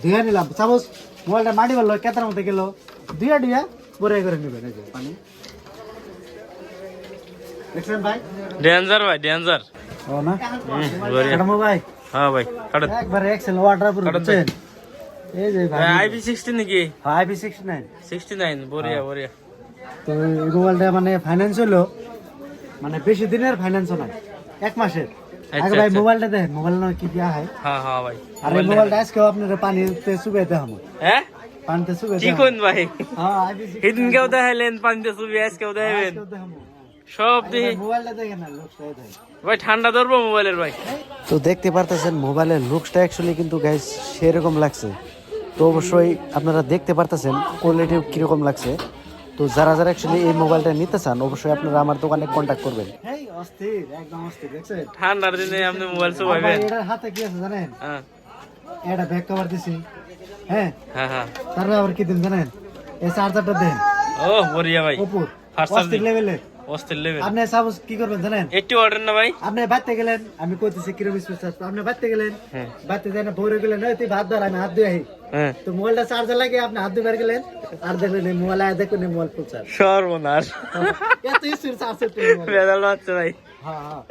ধুয়ে নিলাম সাপোজ মোবাইলটা মাটি বললো কেতার মতো গেল ধুয়ে ধুয়ে পরে করে নেবেন এই যে পানি দেখছেন ভাই ডেঞ্জার ভাই ডেঞ্জার ও না কাটমো ভাই হ্যাঁ ভাই কাটুন একবার এক্সেল ওয়াটার পুরো বুঝছেন এই যে ভাই IP60 নাকি IP69 69 বড়িয়া বড়িয়া তো এই মোবাইলটা মানে ফাইন্যান্স হলো মানে বেশি দিনের ফাইন্যান্স না এক মাসের আগে ভাই মোবাইলটা দেখেন মোবাইল না কি দেয়া হয় হ্যাঁ হ্যাঁ ভাই আর এই মোবাইলটা আজকে আপনার পানিতে চুবাইতে হবে হ্যাঁ পানিতে চুবাইতে কি কোন ভাই হ্যাঁ IP69 হিদিন কেউ দেখাইলেন পানিতে সুবি আজকে কেউ দেখাবেন সব দেখি মোবাইলটা দেখেন না লুকসটা দেখেন ভাই ঠান্ডা ধরবো মোবাইলের ভাই তো দেখতে পারতেছেন মোবাইলের লুকসটা অ্যাকচুয়ালি কিন্তু গাইস সেরকম লাগছে তো অবশ্যই আপনারা দেখতে পারতেছেন কোয়ালিটি কিরকম লাগছে তো যারা যারা অ্যাকচুয়ালি এই মোবাইলটা নিতে চান অবশ্যই আপনারা আমার দোকানে কন্ট্যাক্ট করবেন এই অস্থির একদম অস্থির দেখছেন ঠান্ডার দিনে আপনি মোবাইল চুবাইবেন এটার হাতে কি আছে জানেন হ্যাঁ এটা ব্যাক কভার দিছি হ্যাঁ হ্যাঁ হ্যাঁ তারপরে আবার কি দিন জানেন এই চার্জারটা দেন ও বড়িয়া ভাই উপর ফার্স্ট অস্থির লেভেলে অস্থির লেভেল আপনি সাপোজ কি করবেন জানেন একটু অর্ডার না ভাই আপনি বাইতে গেলেন আমি কইতেছি কিরম স্পেস আপনি বাইতে গেলেন হ্যাঁ বাইতে যান ভরে গেলেন ওই তুই ভাত ধর আমি হাত দিয়ে হ্যাঁ তো মোবাইলটা চার্জার লাগিয়ে আপনি হাত দিয়ে গেলেন আর দেখলেন এই মোবাইল আয় দেখুন এই মোবাইল ফুল চার্জ সর্বনাশ এত স্পিড চার্জ বেদাল হচ্ছে ভাই হ্যাঁ হ্যাঁ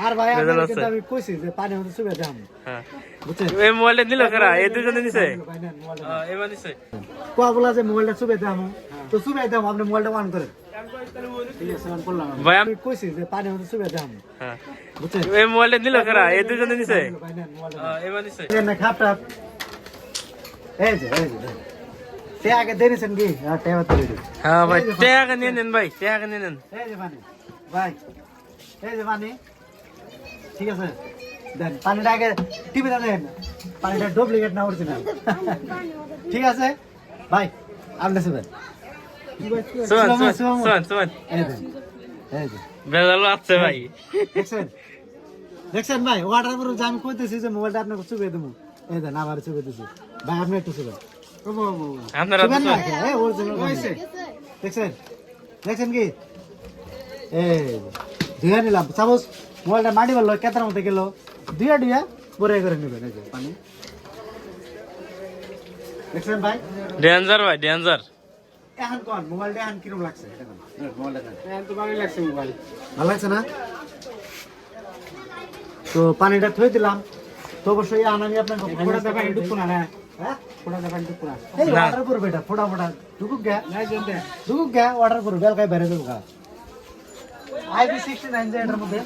আর ভাই আপনাকে কিন্তু আমি কইছি যে পানি হতে সুবে দাম হ্যাঁ বুঝছেন এই মোবাইলটা নিল কারা এই দুজনে নিছে ভাই নেন মোবাইলটা এবার নিছে কোয়া বলা যে মোবাইলটা সুবে দাম তো সুবে দাম আপনি মোবাইলটা অন করেন ঠিক আছে অন করলাম ভাই আমি কইছি যে পানি হতে সুবে দাম হ্যাঁ বুঝছেন এই মোবাইলটা নিল কারা এই দুজনে নিছে ভাই নেন মোবাইলটা এবার নিছে না খাপটা এই যে তে আগে দেনিছেন কি আর টেবা তো দিই হ্যাঁ ভাই টাকা নিয়ে নেন ভাই টাকা নিয়ে নেন এই যে পানি ভাই এই যে পানি ঠিক আছে দেন পানিটা আগে টিপে দেন পানিটা ডুপ্লিকেট না অরিজিনাল ঠিক আছে ভাই আপনি শুবেন শোন এই দেন এই যে বেদাল আছে ভাই দেখছেন ভাই ওয়াটার পুরো আমি কইতেছি যে মোবাইলটা আপনাকে চুবে দেবো এই দেন আবার চুবে দিছি ভাই আপনি একটু চুবেন আপনারা চুবেন না এই অরিজিনাল হইছে দেখছেন কি এই ধুয়ে নিলাম সাপোজ মোবাইলটা মাটি বললো কেতার মতো গেল ধুয়ে ধুয়ে পরে করে নেবেন এই যে পানি দেখছেন ভাই ডেঞ্জার ভাই ডেঞ্জার এখন কোন মোবাইলটা এখন কিরকম লাগছে মোবাইলটা এখন তো ভালোই লাগছে মোবাইল ভালো লাগছে না তো পানিটা থুয়ে দিলাম তো অবশ্যই আমি আপনাকে ফোটা দেখাই ঢুকবো না হ্যাঁ ফোটা দেখাই ঢুকবো না এই অর্ডার করবে এটা ফোটা ঢুকুক গে ঢুকুক গে অর্ডার করবে বেলকাই বেড়ে দেবো IP69 যে এটার মধ্যে